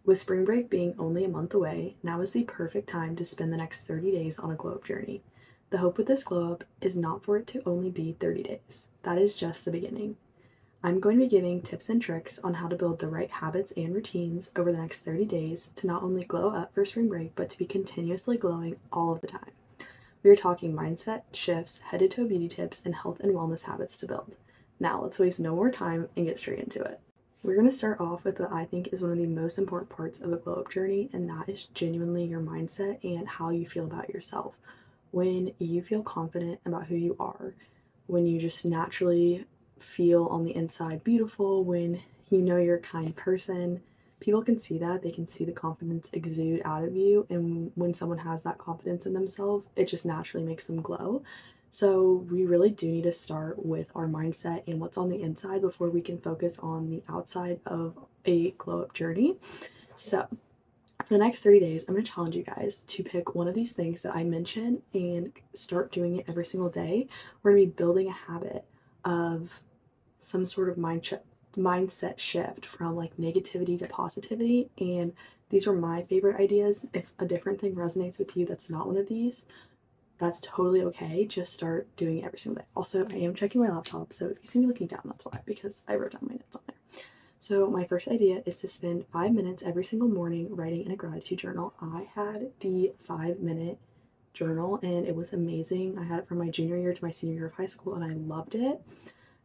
With spring break being only a month away, now is the perfect time to spend the next 30 days on a glow up journey. The hope with this glow up is not for it to only be 30 days. That is just the beginning. I'm going to be giving tips and tricks on how to build the right habits and routines over the next 30 days to not only glow up for spring break, but to be continuously glowing all of the time. We are talking mindset shifts, head to toe beauty tips, and health and wellness habits to build. Now, let's waste no more time and get straight into it. We're going to start off with what I think is one of the most important parts of a glow up journey, and that is genuinely your mindset and how you feel about yourself. When you feel confident about who you are, when you just naturally feel on the inside beautiful, when you know you're a kind person, people can see that. They can see the confidence exude out of you. And when someone has that confidence in themselves, it just naturally makes them glow. So we really do need to start with our mindset and what's on the inside before we can focus on the outside of a glow up journey. So for the next 30 days, I'm going to challenge you guys to pick one of these things that I mentioned and start doing it every single day. We're going to be building a habit of some sort of mindset shift from like negativity to positivity. And these were my favorite ideas. If a different thing resonates with you that's not one of these, that's totally okay. Just start doing it every single day. Also, I am checking my laptop, so if you see me looking down, that's why, because I wrote down my notes on there. So my first idea is to spend 5 minutes every single morning writing in a gratitude journal. I had the 5-minute journal and it was amazing. I had it from my junior year to my senior year of high school and I loved it.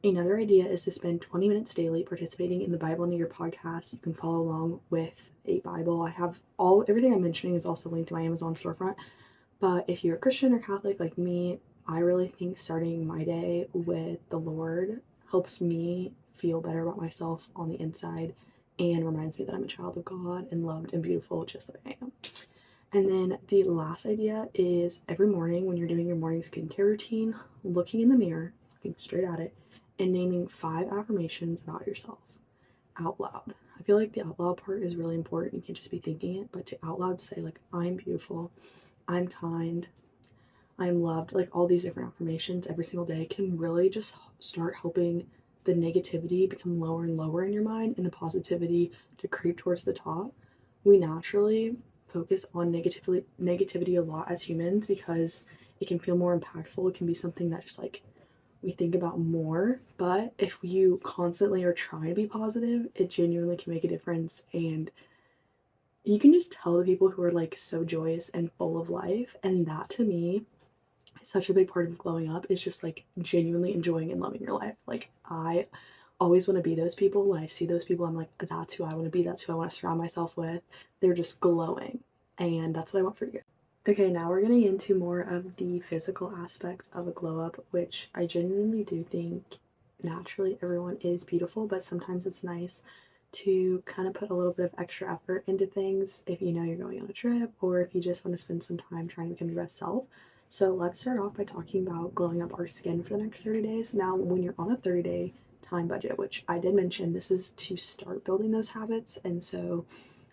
Another idea is to spend 20 minutes daily participating in the Bible in a Year podcast. You can follow along with a Bible. I have everything I'm mentioning is also linked to my Amazon storefront. But if you're a Christian or Catholic like me, I really think starting my day with the Lord helps me feel better about myself on the inside and reminds me that I'm a child of God and loved and beautiful just like I am. And then the last idea is every morning when you're doing your morning skincare routine, looking in the mirror, looking straight at it, and naming 5 affirmations about yourself out loud. I feel like the out loud part is really important. You can't just be thinking it, but to out loud say, like, I'm beautiful, I'm kind, I'm loved, like all these different affirmations every single day can really just start helping the negativity become lower and lower in your mind and the positivity to creep towards the top. We naturally focus on negativity a lot as humans because it can feel more impactful. It can be something that just like we think about more, but if you constantly are trying to be positive, it genuinely can make a difference. And you can just tell the people who are like so joyous and full of life, and that to me is such a big part of glowing up, is just like genuinely enjoying and loving your life. Like I always want to be those people. When I see those people, I'm like, that's who I want to be, that's who I want to surround myself with. They're just glowing, and that's what I want for you. Okay, now we're getting into more of the physical aspect of a glow up, which I genuinely do think naturally everyone is beautiful, but sometimes it's nice to kind of put a little bit of extra effort into things if you know you're going on a trip or if you just want to spend some time trying to become your best self. So let's start off by talking about glowing up our skin for the next 30 days. Now, when you're on a 30-day time budget, which I did mention, this is to start building those habits, and so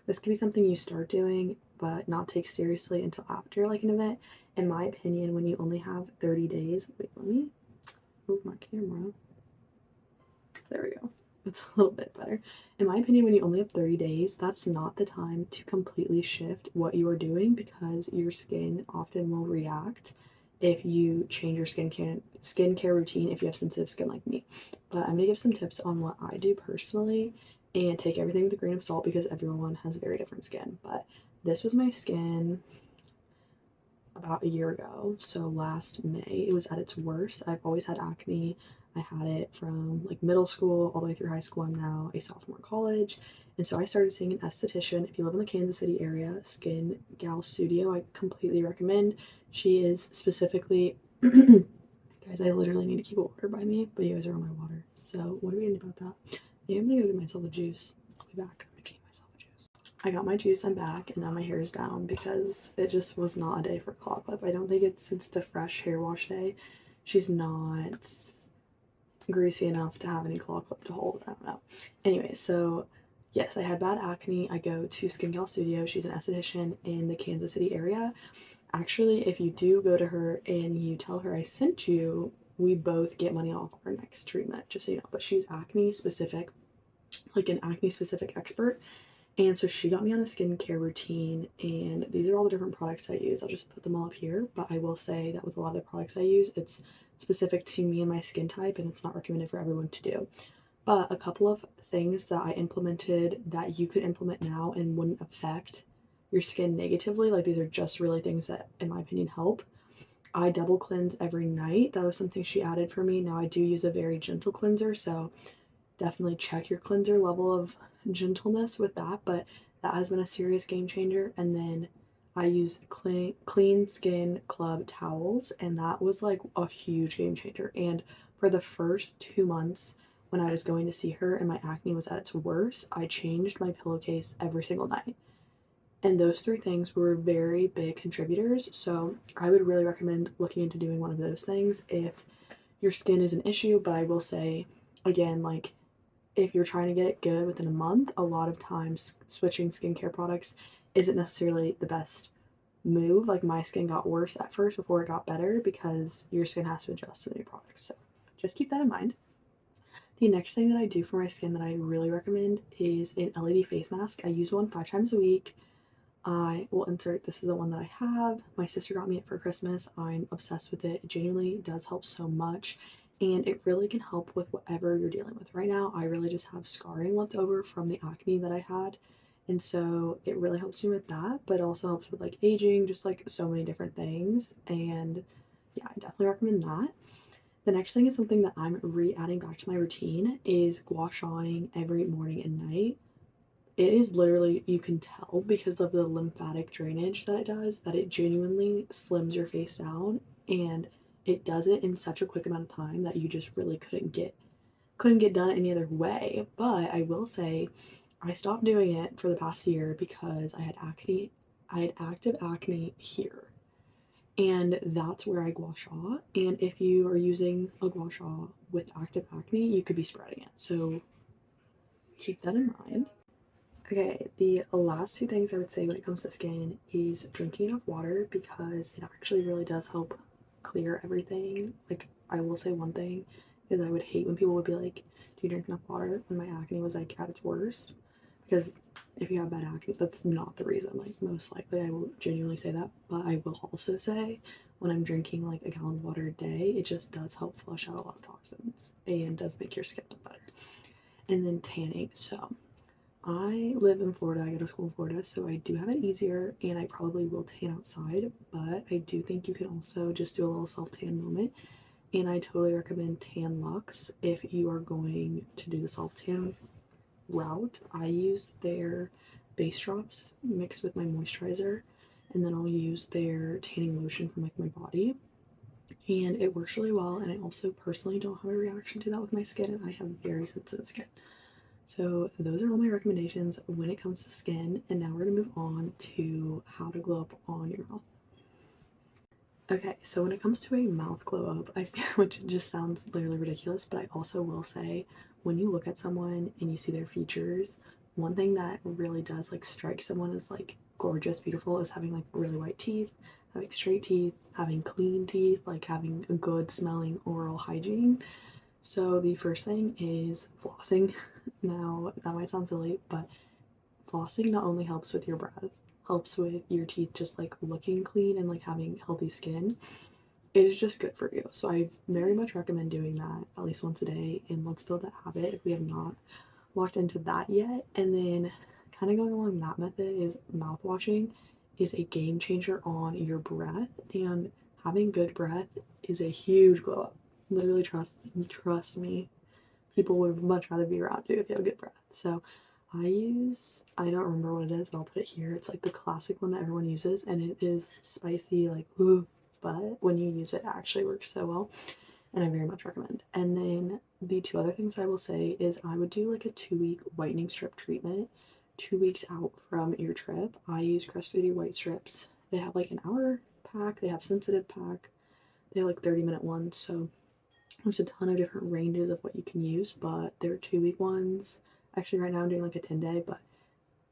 this could be something you start doing but not take seriously until after like an event. In my opinion, when you only have 30 days, wait, let me move my camera. There we go. It's a little bit better. In my opinion, when you only have 30 days, that's not the time to completely shift what you are doing because your skin often will react if you change your skincare routine if you have sensitive skin like me. But I'm gonna give some tips on what I do personally and take everything with a grain of salt because everyone has a very different skin. But this was my skin about a year ago. So last May, it was at its worst. I've always had acne. I had it from like middle school all the way through high school. I'm now a sophomore in college. And so I started seeing an esthetician. If you live in the Kansas City area, Skin Gal Studio, I completely recommend. She is specifically, guys, I literally need to keep a water by me, but you guys are on my water. So what are we gonna do about that? Yeah, I'm gonna go get myself a juice. I'll be back. I'm making myself a juice. I got my juice, I'm back, and now my hair is down because it just was not a day for claw clip. I don't think since it's a fresh hair wash day, she's not greasy enough to have any claw clip to hold. I don't know. Anyway, so yes, I had bad acne. I go to Skin Gal Studio. She's an esthetician in the Kansas City area. Actually, if you do go to her and you tell her I sent you, we both get money off our next treatment, just so you know. But she's acne specific, like an acne specific expert. And so she got me on a skincare routine, and these are all the different products I use. I'll just put them all up here, but I will say that with a lot of the products I use, it's specific to me and my skin type, and it's not recommended for everyone to do. But a couple of things that I implemented that you could implement now and wouldn't affect your skin negatively, like these are just really things that, in my opinion, help. I double cleanse every night. That was something she added for me. Now I do use a very gentle cleanser, so definitely check your cleanser level of gentleness with that, but that has been a serious game changer. And then I use clean skin club towels, and that was like a huge game changer. And for the first 2 months when I was going to see her and my acne was at its worst, I changed my pillowcase every single night. And those three things were very big contributors. So I would really recommend looking into doing one of those things if your skin is an issue. But I will say, again, like if you're trying to get it good within a month, a lot of times switching skincare products isn't necessarily the best move. Like my skin got worse at first before it got better because your skin has to adjust to the new products. So just keep that in mind. The next thing that I do for my skin that I really recommend is an LED face mask. I use one 5 times a week. I will insert, this is the one that I have. My sister got me it for Christmas. I'm obsessed with it. It genuinely does help so much. And it really can help with whatever you're dealing with. Right now, I really just have scarring left over from the acne that I had. And so it really helps me with that, but also helps with like aging, just like so many different things. And yeah, I definitely recommend that. The next thing is something that I'm re-adding back to my routine is gua shaing every morning and night. It is literally, you can tell because of the lymphatic drainage that it does, that it genuinely slims your face down, and it does it in such a quick amount of time that you just really couldn't get done any other way. But I will say I stopped doing it for the past year because I had acne. I had active acne here. And that's where I gua sha. And if you are using a gua sha with active acne, you could be spreading it. So keep that in mind. Okay, the last two things I would say when it comes to skin is drinking enough water because it actually really does help clear everything. Like, I will say one thing is I would hate when people would be like, do you drink enough water when my acne was like at its worst? Because if you have bad acne, that's not the reason. Like, most likely, I will genuinely say that. But I will also say when I'm drinking like a gallon of water a day, it just does help flush out a lot of toxins and does make your skin look better. And then tanning. So, I live in Florida. I go to school in Florida, so I do have it easier, and I probably will tan outside. But I do think you can also just do a little self tan moment, and I totally recommend Tan Luxe if you are going to do the self tan route. I use their base drops mixed with my moisturizer, and then I'll use their tanning lotion from like my body, and it works really well. And I also personally don't have a reaction to that with my skin, and I have very sensitive skin. So those are all my recommendations when it comes to skin, and now we're gonna move on to how to glow up on your mouth. Okay, so when it comes to a mouth glow up, which just sounds literally ridiculous, but I also will say when you look at someone and you see their features, one thing that really does like strike someone as like gorgeous, beautiful is having like really white teeth, having straight teeth, having clean teeth, like having a good smelling oral hygiene. So the first thing is flossing. Now, that might sound silly, but flossing not only helps with your breath, helps with your teeth just like looking clean and like having healthy skin. It is just good for you. So I very much recommend doing that at least once a day, and let's build that habit if we have not locked into that yet. And then kind of going along that method is mouth washing is a game changer on your breath, and having good breath is a huge glow up. Literally trust me, people would much rather be around you if you have good breath. So I don't remember what it is, but I'll put it here. It's like the classic one that everyone uses, and it is spicy, like, ooh, but when you use it, it actually works so well, and I very much recommend. And then the two other things I will say is I would do like a 2 week whitening strip treatment, 2 weeks out from your trip. I use Crest Beauty white strips. They have like an hour pack, they have sensitive pack, they have like 30-minute ones, so there's a ton of different ranges of what you can use, but there are 2 week ones. Actually, right now I'm doing like a 10-day, but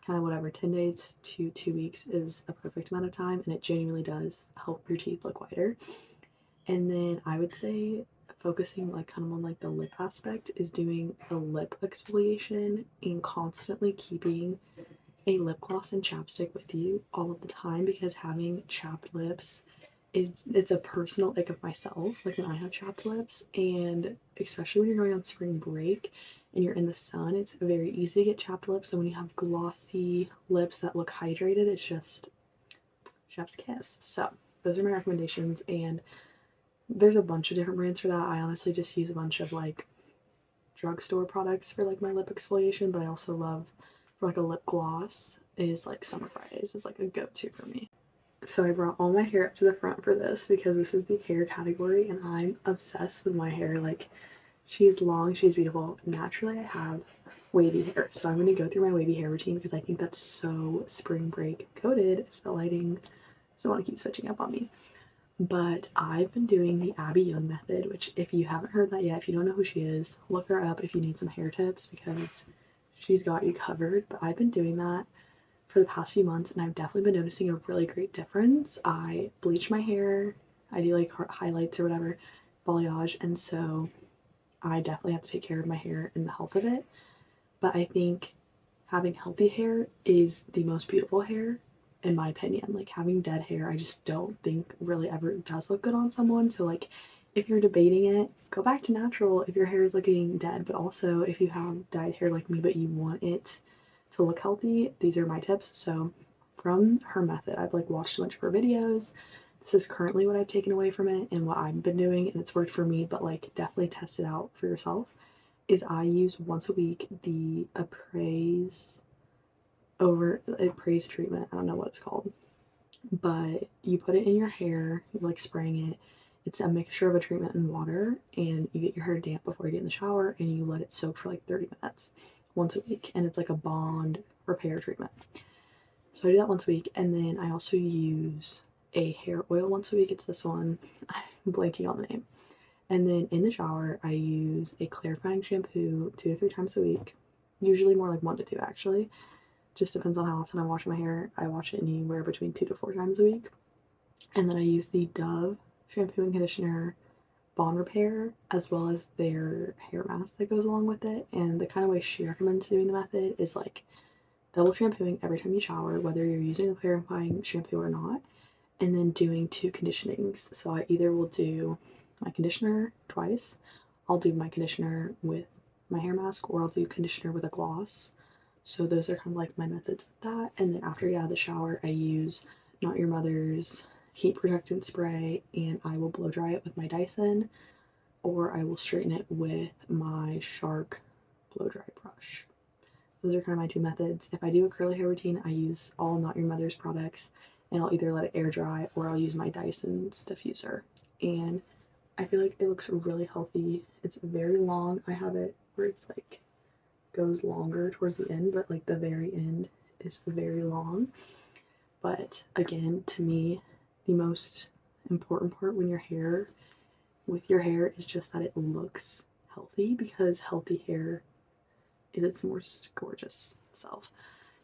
kind of whatever. 10 days to 2 weeks is a perfect amount of time, and it genuinely does help your teeth look whiter. And then I would say focusing like kind of on like the lip aspect is doing a lip exfoliation and constantly keeping a lip gloss and chapstick with you all of the time, because having chapped lips it's a personal ick of myself, like when I have chapped lips, and especially when you're going on spring break and you're in the sun, it's very easy to get chapped lips. So when you have glossy lips that look hydrated, it's just chef's kiss. So those are my recommendations, and there's a bunch of different brands for that. I honestly just use a bunch of like drugstore products for like my lip exfoliation, but I also love, for like a lip gloss, is like Summer Fridays is like a go-to for me. So I brought all my hair up to the front for this because this is the hair category and I'm obsessed with my hair. Like, she's long, she's beautiful. Naturally I have wavy hair, so I'm going to go through my wavy hair routine because I think that's so spring break coded. The lighting doesn't want to keep switching up on me. But I've been doing the Abby Young method, which if you haven't heard that yet, if you don't know who she is, look her up if you need some hair tips because she's got you covered. But I've been doing that for the past few months and I've definitely been noticing a really great difference. I bleach my hair, I do like highlights or whatever, balayage, and so I definitely have to take care of my hair and the health of it. But I think having healthy hair is the most beautiful hair, in my opinion. Like, having dead hair, I just don't think really ever does look good on someone. So, like, if you're debating it, go back to natural if your hair is looking dead. But also, if you have dyed hair like me, but you want it to look healthy, these are my tips. So, from her method, I've like watched a bunch of her videos. This is currently what I've taken away from it and what I've been doing, and it's worked for me. But like, definitely test it out for yourself. Is I use once a week the Appraise treatment. I don't know what it's called, but you put it in your hair, you like spraying it. It's a mixture of a treatment and water, and you get your hair damp before you get in the shower, and you let it soak for like 30 minutes once a week, and it's like a bond repair treatment. So I do that once a week, and then I also use a hair oil once a week. It's this one. I'm blanking on the name. And then in the shower, I use a clarifying shampoo 2 to 3 times a week. Usually more like 1 to 2, actually. Just depends on how often I'm washing my hair. I wash it anywhere between 2 to 4 times a week. And then I use the Dove shampoo and conditioner bond repair, as well as their hair mask that goes along with it. And the kind of way she recommends doing the method is like double shampooing every time you shower, whether you're using a clarifying shampoo or not, and then doing 2 conditionings. So I either will do my conditioner twice, I'll do my conditioner with my hair mask, or I'll do conditioner with a gloss. So those are kind of like my methods with that. And then after I get out of the shower, I use Not Your Mother's heat protectant spray, and I will blow dry it with my Dyson, or I will straighten it with my Shark blow dry brush. Those are kind of my 2 methods. If I do a curly hair routine, I use all Not Your Mother's products, and I'll either let it air dry or I'll use my Dyson's diffuser. And I feel like it looks really healthy. It's very long. I have it where it's like goes longer towards the end, but like the very end is very long. But again, to me, the most important part with your hair is just that it looks healthy, because healthy hair is its most gorgeous self.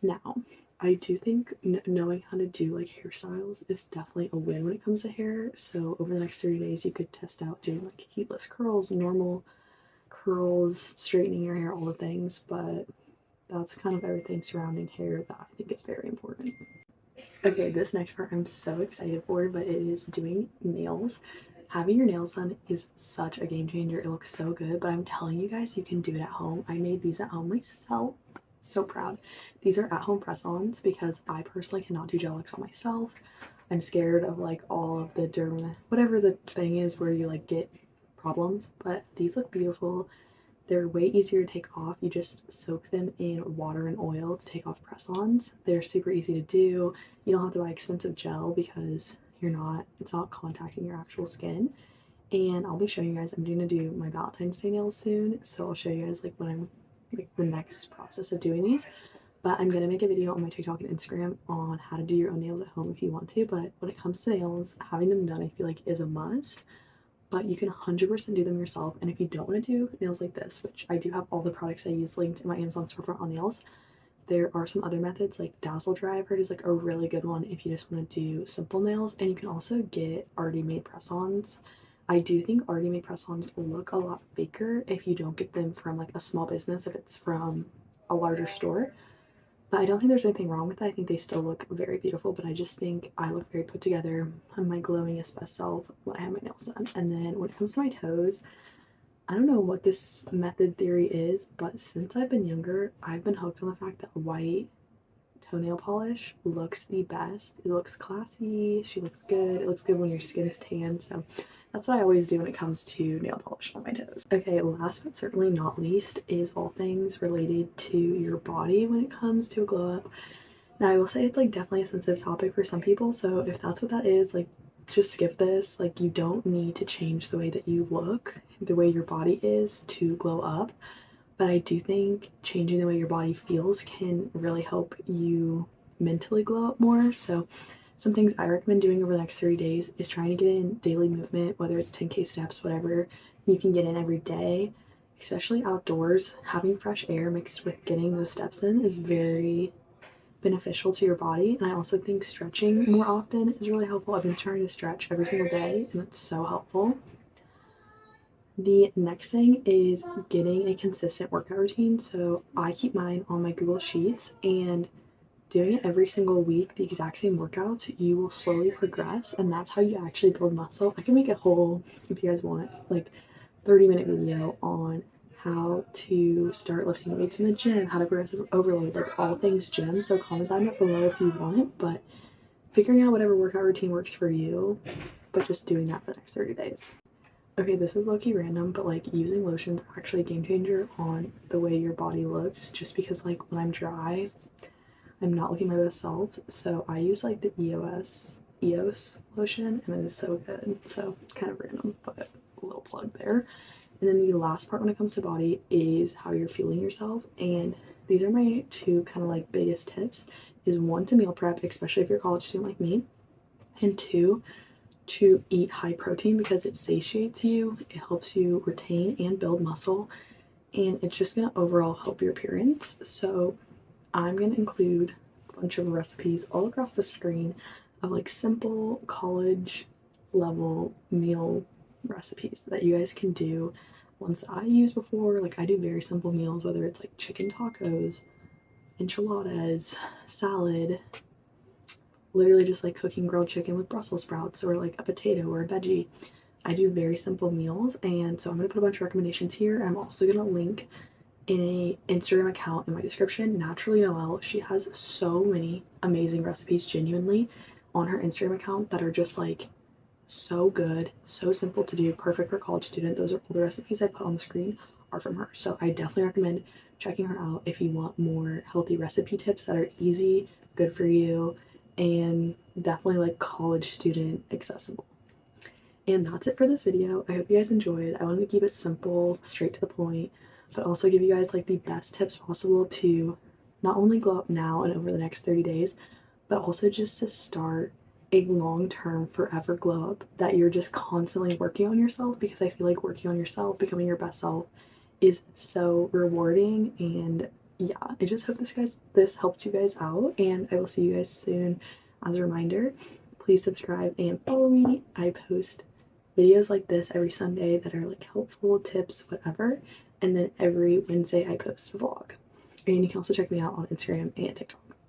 Now, I do think knowing how to do like hairstyles is definitely a win when it comes to hair. So over the next 30 days, you could test out doing like heatless curls, normal curls, straightening your hair, all the things. But that's kind of everything surrounding hair that I think is very important. Okay, this next part I'm so excited for, but it is doing nails. Having your nails done is such a game changer. It looks so good, but I'm telling you guys, you can do it at home. I made these at home myself. So proud. These are at home press-ons because I personally cannot do gel X on myself. I'm scared of like all of the whatever the thing is where you like get problems, but these look beautiful. They're way easier to take off. You just soak them in water and oil to take off press-ons. They're super easy to do. You don't have to buy expensive gel because it's not contacting your actual skin. And I'll be showing you guys, I'm going to do my Valentine's Day nails soon, so I'll show you guys like when I'm like the next process of doing these. But I'm going to make a video on my TikTok and Instagram on how to do your own nails at home if you want to. But when it comes to nails, having them done I feel like is a must. But you can 100% do them yourself. And if you don't want to do nails like this, which I do have all the products I use linked in my Amazon storefront on nails, there are some other methods like Dazzle Dry, I've heard, is like a really good one if you just want to do simple nails. And you can also get already made press-ons. I do think already made press-ons look a lot faker if you don't get them from like a small business, if it's from a larger store. But I don't think there's anything wrong with that. I think they still look very beautiful, but I just think I look very put together. I'm my glowingest best self when I have my nails done. And then when it comes to my toes, I don't know what this method theory is, but since I've been younger, I've been hooked on the fact that white toenail polish looks the best. It looks classy, she looks good, it looks good when your skin's tan, so that's what I always do when it comes to nail polish on my toes. Okay, last but certainly not least is all things related to your body when it comes to a glow up. Now I will say it's like definitely a sensitive topic for some people, so if that's what that is, like just skip this. Like you don't need to change the way that you look, the way your body is to glow up. But I do think changing the way your body feels can really help you mentally glow up more. So some things I recommend doing over the next 30 days is trying to get in daily movement, whether it's 10K steps, whatever you can get in every day, especially outdoors. Having fresh air mixed with getting those steps in is very beneficial to your body. And I also think stretching more often is really helpful. I've been trying to stretch every single day and it's so helpful. The next thing is getting a consistent workout routine. So I keep mine on my Google Sheets, and doing it every single week, the exact same workouts, you will slowly progress, and that's how you actually build muscle. I can make a whole, if you guys want, like 30-minute video on how to start lifting weights in the gym, how to progressive overload, like all things gym. So comment that below if you want, but figuring out whatever workout routine works for you, but just doing that for the next 30 days. Okay, this is low-key random, but like using lotion's actually a game changer on the way your body looks, just because like when I'm dry, I'm not looking my best self. So I use like the EOS lotion, and it is so good. So kind of random, but a little plug there. And then the last part when it comes to body is how you're feeling yourself. And these are my two kind of like biggest tips is one, to meal prep, especially if you're a college student like me, and two, to eat high protein because it satiates you, it helps you retain and build muscle, and it's just gonna overall help your appearance. So I'm gonna include a bunch of recipes all across the screen of like simple college level meal recipes that you guys can do. Ones I used before, like I do very simple meals, whether it's like chicken tacos, enchiladas, salad, literally just like cooking grilled chicken with Brussels sprouts or like a potato or a veggie. I do very simple meals, and so I'm going to put a bunch of recommendations here. I'm also going to link in a Instagram account in my description, Naturally Noelle. She has so many amazing recipes genuinely on her Instagram account that are just like so good, so simple to do, perfect for a college student. Those are all the recipes I put on the screen are from her. So I definitely recommend checking her out if you want more healthy recipe tips that are easy, good for you, and definitely like college student accessible. And that's it for this video. I hope you guys enjoyed. I wanted to keep it simple, straight to the point, but also give you guys like the best tips possible to not only glow up now and over the next 30 days, but also just to start a long-term forever glow up that you're just constantly working on yourself, because I feel like working on yourself, becoming your best self is so rewarding. And yeah, I just hope this helped you guys out, and I will see you guys soon. As a reminder, please subscribe and follow me. I post videos like this every Sunday that are like helpful tips, whatever, and then every Wednesday I post a vlog. And you can also check me out on Instagram and TikTok.